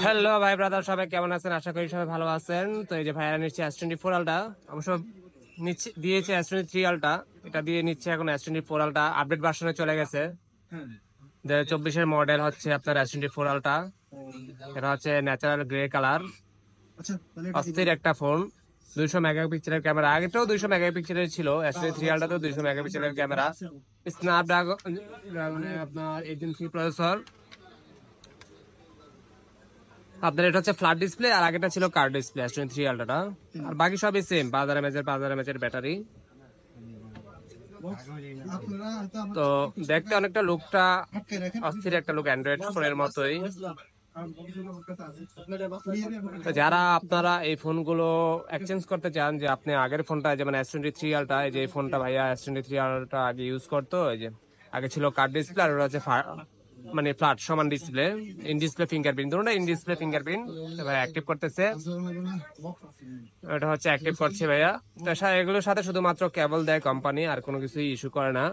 Hello ভাই brother, সবাই কেমন আছেন? আশা করি সবাই ভালো আছেন। তো এই যে ভাইরা নিচ্ছে S24 আলটা, অবশ্য নিচ্ছে দিয়েছে S23 আলটা, এটা দিয়ে নিচ্ছে এখন S24 আলটা আপডেট ভার্সনে চলে গেছে। 2024-এর মডেল হচ্ছে আপনার S24 আলটা। এটা হচ্ছে ন্যাচারাল গ্রে কালার, অস্থির একটা ফোন। 200 মেগাপিক্সেলের ক্যামেরা, আগেটাও 200 মেগাপিক্সেলের ছিল, S23 আলটাতেও 200 মেগাপিক্সেলের ক্যামেরা। স্ন্যাপড্রাগন আপনার 18 প্রসেসর। আপনার এটা হচ্ছে ফ্ল্যাট ডিসপ্লে, আর আগেটা ছিল কার্ড ডিসপ্লে S23 আলট্রাটা। আর বাকি সবই সেম, 5000 mAh ব্যাটারি। তো দেখতে অনেকটা লুকটা অস্থির একটা লুক, অ্যান্ড্রয়েড ফোনের মতোই। তো যারা আপনারা এই ফোনগুলো এক্সচেঞ্জ করতে চান, যে আপনি আগের ফোনটা যেমন S23 আলট্রা, এই যে ফোনটা ভাইয়া S23 আলট্রা আগে ইউজ করতো, এই যে আগে ছিল কার্ড ডিসপ্লে আর ওটা হচ্ছে মানে ফ্ল্যাট সমান ডিসপ্লে, ইন ডিসপ্লে ফিঙ্গারপ্রিন্ট, দুটোটা ইন ডিসপ্লে ফিঙ্গারপ্রিন্ট ভাই অ্যাক্টিভ করতেছে। এটা হচ্ছে অ্যাক্টিভ করছে ভাইয়া। তো এগুলোর সাথে শুধুমাত্র কেবল দেয় কোম্পানি, আর কোনো কিছু ইস্যু করে না।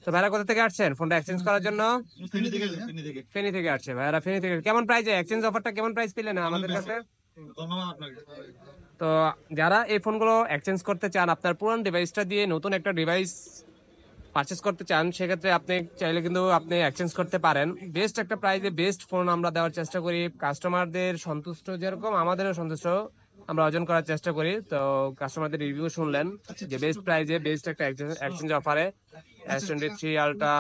তো ভাইরা কোথা থেকে আসছেন ফোনটা এক্সচেঞ্জ করার জন্য? ফেনী থেকে আসছে ভাইরা, ফেনী থেকে। কেমন প্রাইসে এক্সচেঞ্জ অফারটা, কেমন প্রাইস পেলেন আমাদের কাছে? তো যারা এই ফোনগুলো এক্সচেঞ্জ করতে চান, আপনার পুরান ডিভাইসটা দিয়ে নতুন একটা ডিভাইস পারচেস করতে চান, সেক্ষেত্রে আপনি চাইলে কিন্তু আপনি এক্সচেঞ্জ করতে পারেন। বেস্ট একটা প্রাইসে বেস্ট ফোন আমরা দেওয়ার চেষ্টা করি, কাস্টমারদের সন্তুষ্ট যেরকম আমাদেরও সন্তুষ্ট আমরা অর্জন করার চেষ্টা করি। তো কাস্টমারদের রিভিউ শুনলেন যে বেস্ট প্রাইসে বেস্ট একটা এক্সচেঞ্জ অফারে S23 আলট্রা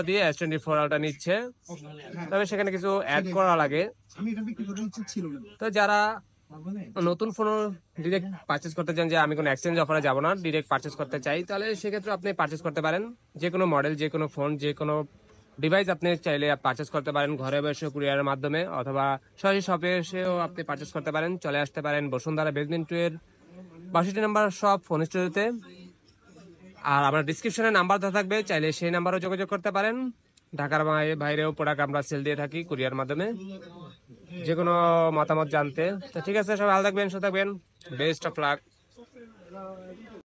দিয়ে S24 আলট্রা নিচ্ছে। তবে সেখানে কিছু অ্যাড করা লাগে। তো যারা নতুন ফোন ডিরেক্ট পারচেস করতে চান, যে আমি কোনো এক্সচেঞ্জ অফারে যাব না, ডিরেক্ট পারচেস করতে চাই, তাহলে সেক্ষেত্রে আপনি পারচেস করতে পারেন। যে কোনো মডেল, যে কোনো ফোন, যে কোনো ডিভাইস আপনি চাইলে পারচেস করতে পারেন, ঘরে বসে কুরিয়ারের মাধ্যমে, অথবা সরাসরি শপে এসেও আপনি পারচেস করতে পারেন। চলে আসতে পারেন বসুন্ধরা বেসমেন্ট 2 এর 62 নম্বর শপ ফোন স্টোরিতে। আর আমার ডিসক্রিপশনে নাম্বার দেওয়া থাকবে, চাইলে সেই নাম্বারও যোগাযোগ করতে পারেন। ঢাকার বাইরেও প্রোডাক্ট আমরা সেল দিয়ে থাকি কুরিয়ার মাধ্যমে। যে কোনো মতামত জানতে। তো ঠিক আছে, সবাই ভালো থাকবেন, সুস্থ থাকবেন, বেস্ট অফ লাক।